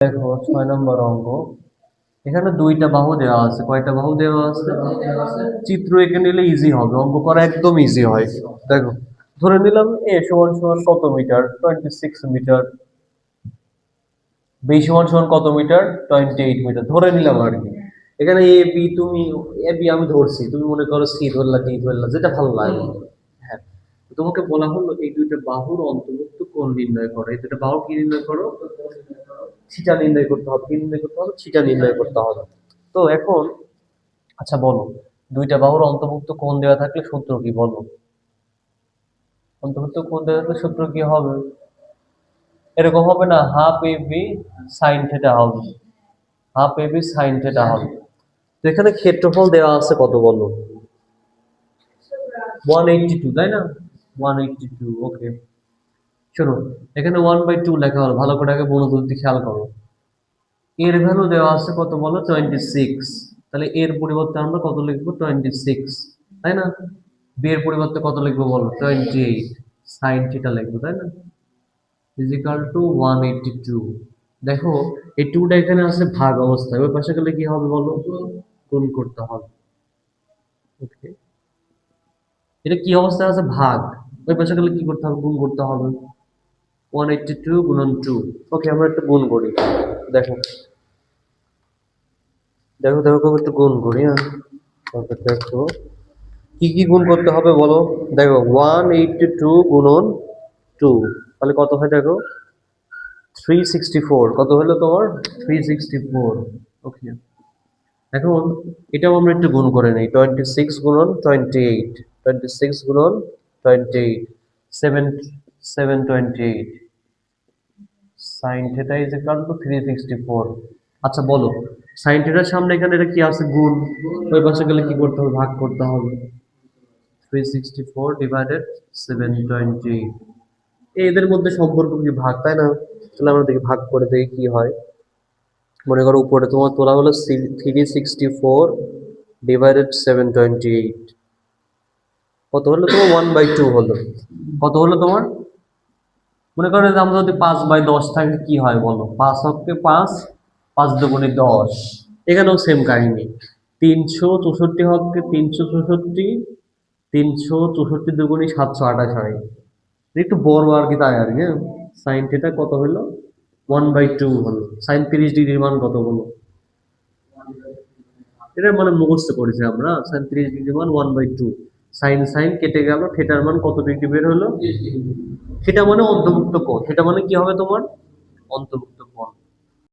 দেখো 6 নম্বর অঙ্ক। এখানে দুইটা বাহু দেওয়া আছে। কয়টা বাহু দেওয়া আছে? চিত্র এঁকে নিলে ইজি হবে, অঙ্ক করা একদম ইজি হয়। দেখো, ধরে নিলাম এ সমান সমান কত মিটার, 26 মিটার। বি সমান সমান কত মিটার, 28 মিটার ধরে নিলাম আর কি। এখানে এ বি, তুমি এ বি আমি ধরছি, তুমি মনে করো সি ধরলা, ডি ধরলা, যেটা ভালো লাগে। হ্যাঁ, তোমাকে বলা হলো এই দুইটা বাহুর অন্তর্ভুক্ত কোণ নির্ণয় করো। এই দুইটা বাহু কি নির্ণয় করো? থিটা নির্ণয় করতে হবে। কি নির্ণয় করতে হবে? থিটা নির্ণয় করতে হবে। তো এখন আচ্ছা বলো, দুইটা বাহুর অন্তর্ভুক্ত কোণ দেওয়া থাকলে সূত্র কি বলো? অন্তর্ভুক্ত কোণ দেওয়া থাকলে সূত্র কি হবে? এরকম হবে না, half A B sine theta হবে। Half A B sine theta হবে। তো এখানে ক্ষেত্রফল দেওয়া আছে কত বলো? 182, তাই না? 182, ওকে। শোনো, এখানে 1/2 লেখা হলো, ভালো করে আগে বর্গমূলটি খেয়াল করো। এর ভ্যালু দেওয়া আছে কত বলো? 26। তাহলে এর পরিবর্তে আমরা কত লিখবো? 26, তাই না? বি এর পরিবর্তে কত লিখবো বলো? 28 সাইন থিটা লিখবো, তাই না? Is equal to 182। দেখো, এই টুটা এখানে আছে ভাগ অবস্থায়, ওই পাশে গেলে কি হবে বলো? গুণ করতে হবে। ওকে, এটা কি অবস্থায় আছে? ভাগ। ওই পাশে গেলে কি করতে হবে? গুণ করতে হবে। 182 গুণন 2। ওকে, আমরা একটা গুণ করি। দেখো দেখো দেখো, একটু গুণ করি। হ্যাঁ, ওকে, দেখো কি কি গুণ করতে হবে বলো। দেখো 182 গুণন 2, তাহলে কত হয় দেখো? 364। কত হলো তোমার? 364। ওকে, এখন এটাও আমরা একটু গুণ করে নিই। 26 গুণন 28, 26 গুণন 28, 7 728 sine theta is equal to 364। আচ্ছা বলো, সাইন থিটার সামনে এখানে এটা কি আছে? গুণ। ওই পাশে গেলে কি করতে হবে? ভাগ করতে হবে। 364 ডিভাইডেড 728। এদের মধ্যে সম্পর্ক কি ভাগ, তাই না? তাহলে আমরা দেখি ভাগ করে দেখি কি হয়। মনে করো উপরে তোমার তোলা হলো 364 ডিভাইডেড 728, কত হলো তোমার? 1/2 হলো। কত হলো তোমার? মনে করো যে আমরা যদি 5/10 থাকে কি হয় বলো? 5 হচ্ছে 5, 5 দুগুণে 10। এখানেও সেম কাহিনী। 364 হচ্ছে 364, 364 দুগুণে 728 হয়। একটু বড় আর কি, তাই আর কি। সাইন থিটা কত হলো? 1/2 হলো। সাইন 30 ডিগ্রির মান কত বলো? এটা মানে মুখস্থ করেছি আমরা। সাইন 30 ডিগ্রি মান 1/2। সাইন সাইন কেটে গেল, থিটার মান কত ডিগ্রি বের হলো? থিটা মানে অন্তর্ভুক্ত কোণ। থিটা মানে কি হবে তোমার? অন্তর্ভুক্ত